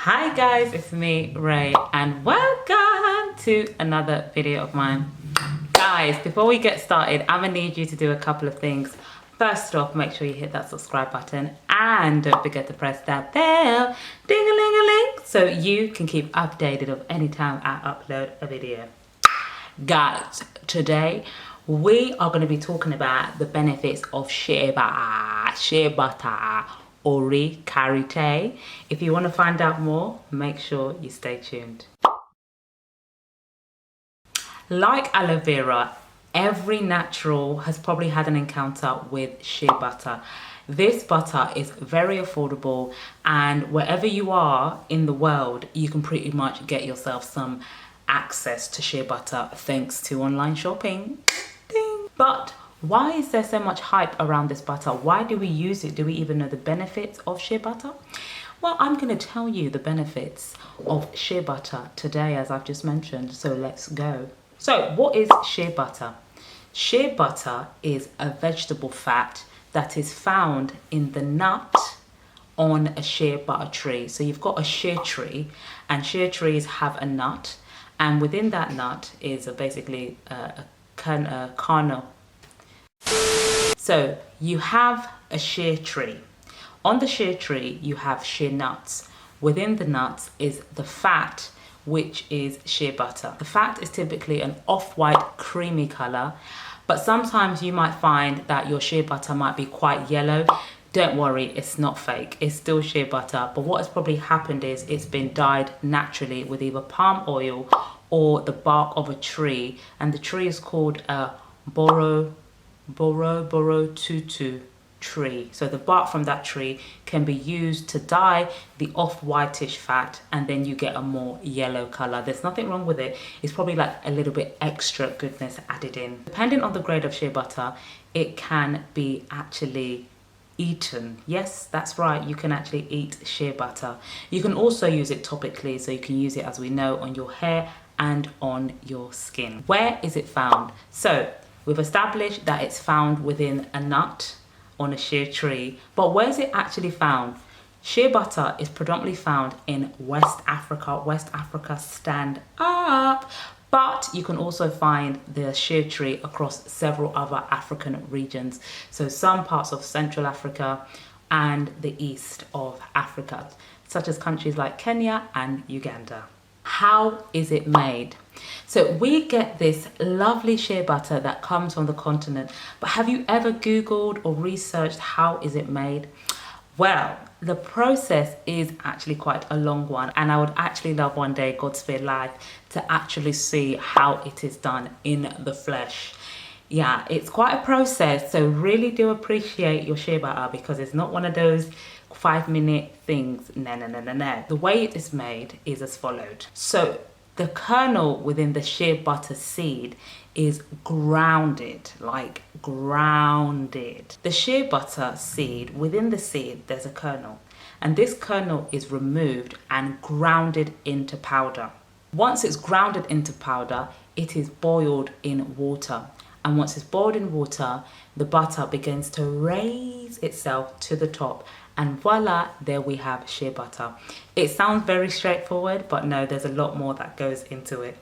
Hi guys, it's me, Ray, and welcome to another video of mine. Guys, before we get started, I'm gonna need you to do a couple of things. First off, make sure you hit that subscribe button and don't forget to press that bell, ding-a-ling-a-ling, so you can keep updated of any time I upload a video. Guys, today we are going to be talking about the benefits of shea butter, ori karité. If you want to find out more, make sure you stay tuned. Like aloe vera, every natural has probably had an encounter with shea butter. This butter is very affordable, and wherever you are in the world, you can pretty much get yourself some access to shea butter thanks to online shopping. Ding. But why is there so much hype around this butter? Why do we use it? Do we even know the benefits of shea butter? Well, I'm going to tell you the benefits of shea butter today, as I've just mentioned. So let's go. So what is shea butter? Shea butter is a vegetable fat that is found in the nut on a shea butter tree. So you've got a shea tree, and shea trees have a nut, and within that nut is basically a kernel. So you have a shea tree. On the shea tree, you have shea nuts. Within the nuts is the fat, which is shea butter. The fat is typically an off-white creamy color, but sometimes you might find that your shea butter might be quite yellow. Don't worry, it's not fake. It's still shea butter, but what has probably happened is it's been dyed naturally with either palm oil or the bark of a tree, and the tree is called a boro tutu tree. So the bark from that tree can be used to dye the off-whitish fat, and then you get a more yellow color. There's nothing wrong with it. It's probably like a little bit extra goodness added in. Depending on the grade of shea butter, it can be actually eaten. Yes, that's right, you can actually eat shea butter. You can also use it topically, so you can use it, as we know, on your hair and on your skin. Where is it found? So we've established that it's found within a nut on a shea tree, but where is it actually found? Shea butter is predominantly found in West Africa. West Africa, stand up. But you can also find the shea tree across several other African regions. So some parts of Central Africa and the east of Africa, such as countries like Kenya and Uganda. How is it made? So we get this lovely shea butter that comes from the continent, but have you ever Googled or researched how is it made? Well, the process is actually quite a long one, and I would actually love one day, God spare life, to actually see how it is done in the flesh. Yeah, it's quite a process, so really do appreciate your shea butter, because it's not one of those 5-minute things. No. The way it is made is as followed. So the kernel within the shea butter seed is grounded, like grounded. The shea butter seed, within the seed, there's a kernel, and this kernel is removed and grounded into powder. Once it's grounded into powder, it is boiled in water. And once it's boiled in water, the butter begins to raise itself to the top, and voila, there we have shea butter. It sounds very straightforward, but no, there's a lot more that goes into it.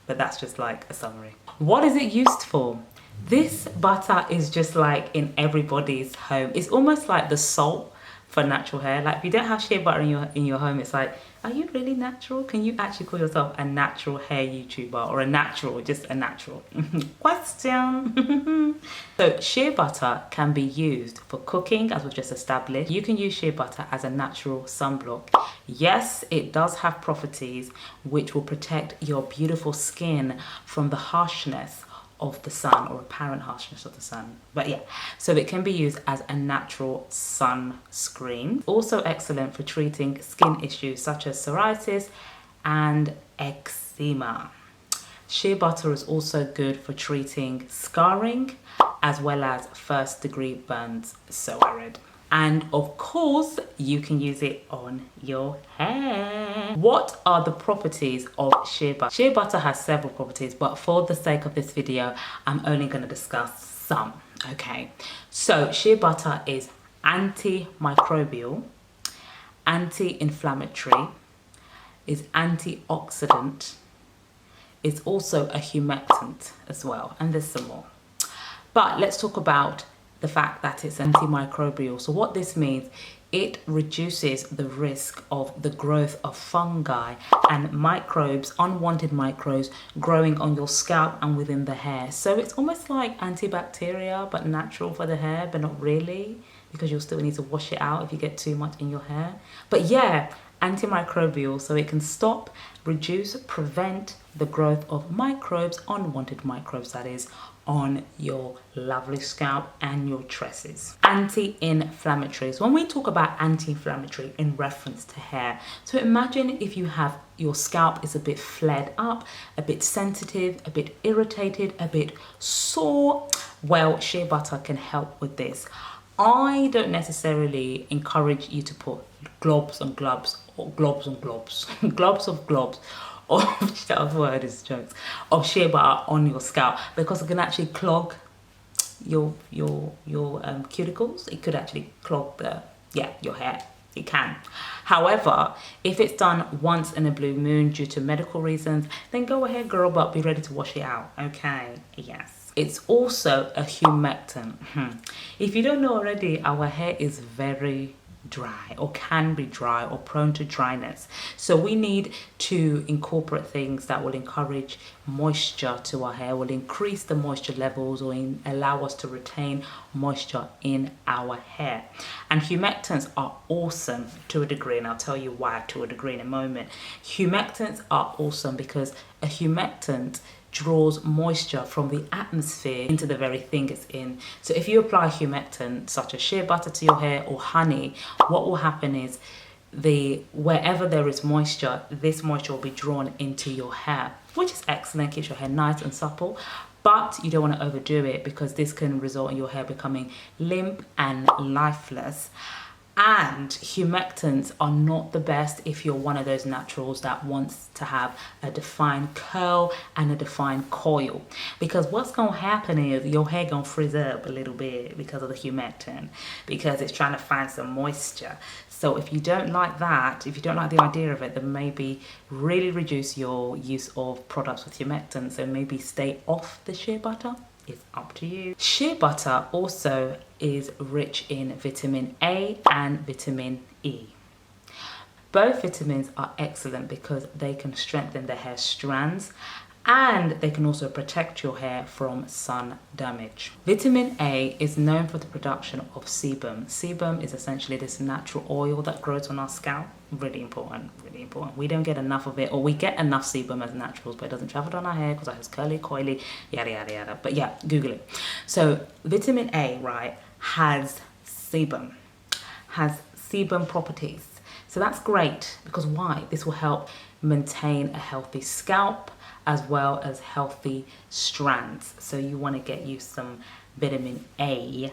But that's just like a summary. What is it used for? This butter is just like in everybody's home. It's almost like the salt for natural hair. Like if you don't have shea butter in your home, it's like, are you really natural? Can you actually call yourself a natural hair YouTuber, or just a natural? Question. So shea butter can be used for cooking, as we've just established. You can use shea butter as a natural sunblock. Yes, it does have properties which will protect your beautiful skin from the harshness of the sun, or apparent harshness of the sun. But yeah, so it can be used as a natural sunscreen. Also excellent for treating skin issues such as psoriasis and eczema. Shea butter is also good for treating scarring as well as first-degree burns, so I read. And of course, you can use it on your hair. What are the properties of shea butter? Shea butter has several properties, but for the sake of this video, I'm only going to discuss some. Okay, so shea butter is antimicrobial, anti-inflammatory, is antioxidant. It's also a humectant as well, and there's some more. But let's talk about the fact that it's antimicrobial. So what this means, it reduces the risk of the growth of fungi and microbes, unwanted microbes, growing on your scalp and within the hair. So it's almost like antibacterial, but natural for the hair, but not really, because you'll still need to wash it out if you get too much in your hair. But yeah, antimicrobial, so it can stop, reduce, prevent the growth of microbes, unwanted microbes that is, on your lovely scalp and your tresses. Anti-inflammatories. When we talk about anti-inflammatory in reference to hair, so imagine if you have your scalp is a bit flared up, a bit sensitive, a bit irritated, a bit sore. Well, shea butter can help with this. I don't necessarily encourage you to put globs on globs or globs on globs, globs of globs of that word is jokes of shea butter on your scalp, because it can actually clog your cuticles. It could actually clog your hair. It can. However, if it's done once in a blue moon due to medical reasons, then go ahead, girl, but be ready to wash it out. Okay, yes. It's also a humectant. If you don't know already, our hair is very dry, or can be dry, or prone to dryness. So we need to incorporate things that will encourage moisture to our hair, will increase the moisture levels, or allow us to retain moisture in our hair. And humectants are awesome to a degree, and I'll tell you why to a degree in a moment. Humectants are awesome because a humectant draws moisture from the atmosphere into the very thing it's in. So if you apply humectant such as shea butter to your hair or honey, what will happen is wherever there is moisture, this moisture will be drawn into your hair, which is excellent, keeps your hair nice and supple. But you don't want to overdo it, because this can result in your hair becoming limp and lifeless. And humectants are not the best if you're one of those naturals that wants to have a defined curl and a defined coil, because what's going to happen is your hair going to frizz up a little bit because of the humectant, because it's trying to find some moisture. So if you don't like that, if you don't like the idea of it, then maybe really reduce your use of products with humectants, and maybe stay off the shea butter. It's up to you. Shea butter also is rich in vitamin A and vitamin E. Both vitamins are excellent because they can strengthen the hair strands, and they can also protect your hair from sun damage. Vitamin A is known for the production of sebum. Sebum is essentially this natural oil that grows on our scalp. Really important, really important. We don't get enough of it, or we get enough sebum as naturals, but it doesn't travel down our hair because our hair's curly, coily, yada, yada, yada. But yeah, Google it. So vitamin A, right, has sebum properties. So that's great, because why? This will help maintain a healthy scalp as well as healthy strands. So you want to get you some vitamin A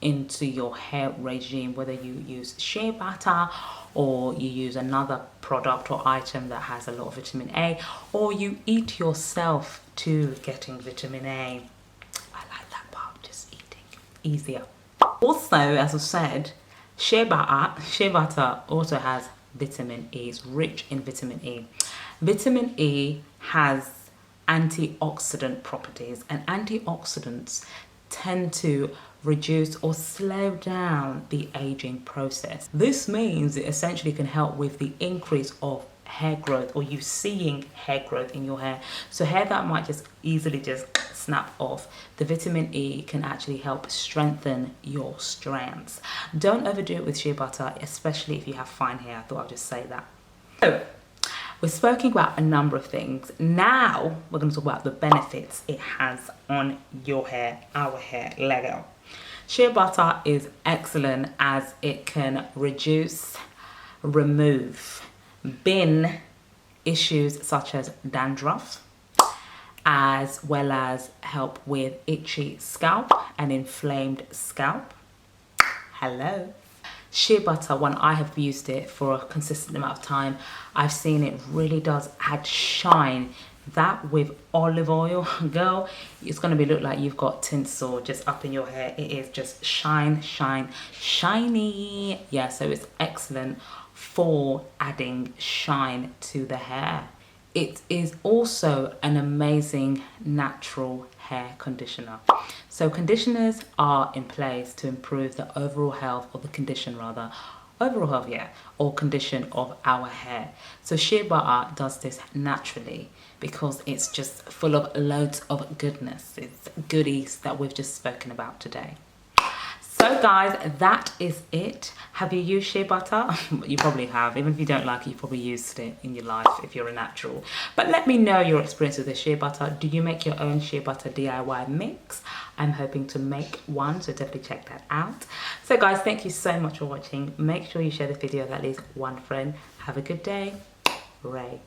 into your hair regime, whether you use shea butter or you use another product or item that has a lot of vitamin A, or you eat yourself to getting vitamin A. I like that part, just eating, easier. Also, as I said, shea butter also has vitamin E. It's rich in vitamin E. Vitamin E has antioxidant properties, and antioxidants tend to reduce or slow down the aging process. This means it essentially can help with the increase of hair growth, or you seeing hair growth in your hair. So hair that might just easily just snap off, the vitamin E can actually help strengthen your strands. Don't overdo it with shea butter, especially if you have fine hair. I thought I'd just say that. So we're speaking about a number of things. Now we're going to talk about the benefits it has on your hair, our hair, Lego. Shea butter is excellent as it can remove, bin issues such as dandruff, as well as help with itchy scalp and inflamed scalp. Hello. Shea butter, when I have used it for a consistent amount of time, I've seen it really does add shine. That with olive oil, girl, it's going to look like you've got tinsel just up in your hair. It is just shiny. Yeah, so it's excellent for adding shine to the hair. It is also an amazing natural hair conditioner. So conditioners are in place to improve the overall health, or the condition rather, overall health, yeah, or condition of our hair. So Shea Butter does this naturally because it's just full of loads of goodness. It's goodies that we've just spoken about today. So guys, that is it. Have you used Shea Butter? You probably have. Even if you don't like it, you probably used it in your life if you're a natural. But let me know your experience with the Shea Butter. Do you make your own Shea Butter DIY mix? I'm hoping to make one, so definitely check that out. So guys, thank you so much for watching. Make sure you share this video with at least one friend. Have a good day. Ray.